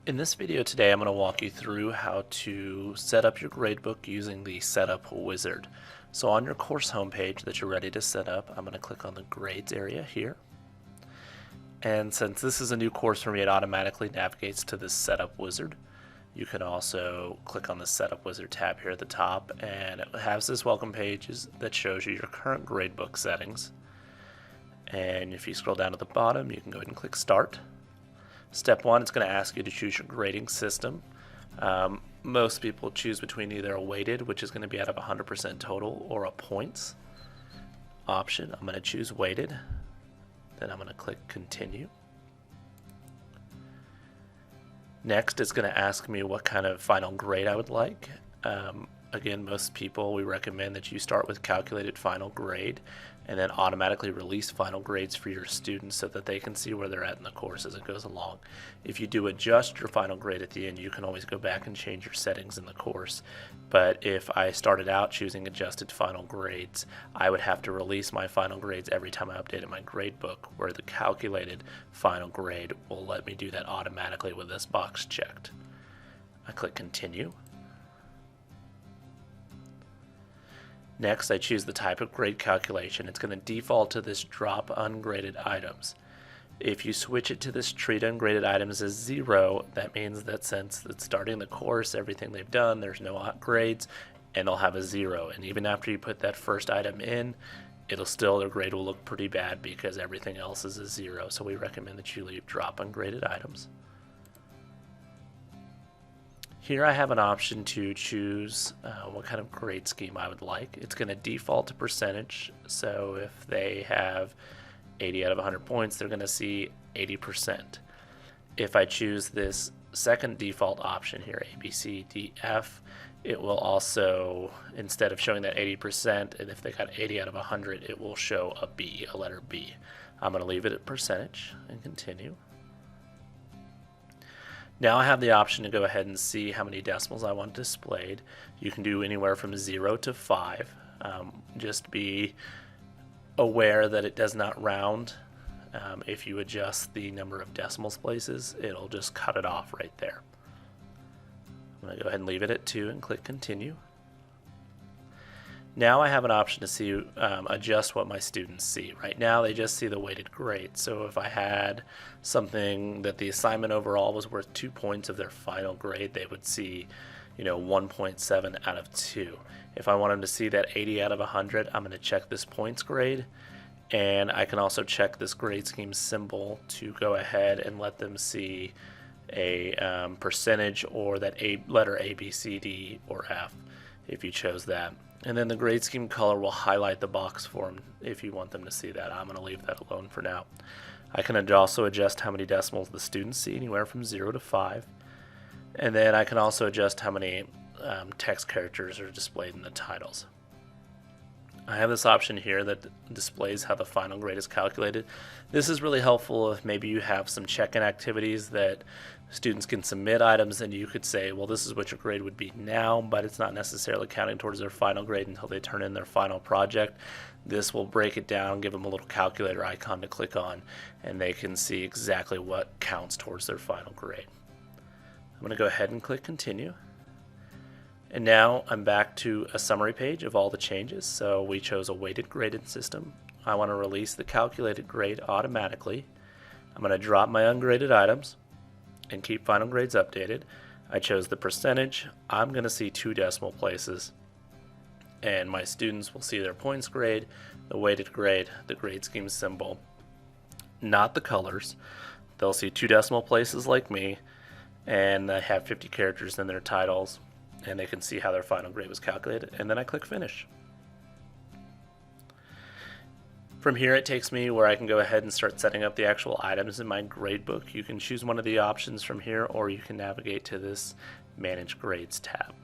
In this video today, I'm going to walk you through how to set up your gradebook using the Setup Wizard. So on your course homepage that you're ready to set up, I'm going to click on the Grades area here. And since this is a new course for me, it automatically navigates to the Setup Wizard. You can also click on the Setup Wizard tab here at the top, and it has this welcome page that shows you your current gradebook settings. And if you scroll down to the bottom, you can go ahead and click Start. Step 1, it's going to ask you to choose your grading system. Most people choose between either a weighted, which is going to be out of 100% total, or a points option. I'm going to choose weighted. Then I'm going to click Continue. Next, it's going to ask me what kind of final grade I would like. Again, most people, we recommend that you start with calculated final grade and then automatically release final grades for your students so that they can see where they're at in the course as it goes along. If you do adjust your final grade at the end, you can always go back and change your settings in the course. But if I started out choosing adjusted final grades, I would have to release my final grades every time I updated my grade book, where the calculated final grade will let me do that automatically with this box checked. I click Continue. Next, I choose the type of grade calculation. It's going to default to this drop ungraded items. If you switch it to this treat ungraded items as 0, that means that since it's starting the course, everything they've done, there's no hot grades, and they'll have a 0. And even after you put that first item in, their grade will look pretty bad because everything else is a 0. So we recommend that you leave drop ungraded items. Here I have an option to choose what kind of grade scheme I would like. It's going to default to percentage, so if they have 80 out of 100 points, they're going to see 80%. If I choose this second default option here, A, B, C, D, F, it will also, instead of showing that 80%, and if they got 80 out of 100, it will show a B, a letter B. I'm going to leave it at percentage and continue. Now I have the option to go ahead and see how many decimals I want displayed. You can do anywhere from 0 to 5. Just be aware that it does not round. If you adjust the number of decimals places, it'll just cut it off right there. I'm going to go ahead and leave it at 2 and click Continue. Now I have an option to see adjust what my students see. Right now they just see the weighted grade. So if I had something that the assignment overall was worth 2 points of their final grade, they would see 1.7 out of 2. If I want them to see that 80 out of 100, I'm going to check this points grade, and I can also check this grade scheme symbol to go ahead and let them see a percentage or that letter A, B, C, D, or F if you chose that. And then the grade scheme color will highlight the box for them if you want them to see that. I'm going to leave that alone for now. I can also adjust how many decimals the students see, anywhere from 0 to 5. And then I can also adjust how many text characters are displayed in the titles. I have this option here that displays how the final grade is calculated. This is really helpful if maybe you have some check-in activities that students can submit items, and you could say, well, this is what your grade would be now, but it's not necessarily counting towards their final grade until they turn in their final project. This will break it down, give them a little calculator icon to click on, and they can see exactly what counts towards their final grade. I'm going to go ahead and click Continue. And now I'm back to a summary page of all the changes. So we chose a weighted graded system. I want to release the calculated grade automatically. I'm going to drop my ungraded items and keep final grades updated. I chose the percentage. I'm going to see 2 decimal places, and my students will see their points grade, the weighted grade, the grade scheme symbol, not the colors. They'll see 2 decimal places like me, and they have 50 characters in their titles, and they can see how their final grade was calculated, and then I click Finish. From here it takes me where I can go ahead and start setting up the actual items in my gradebook. You can choose one of the options from here, or you can navigate to this Manage Grades tab.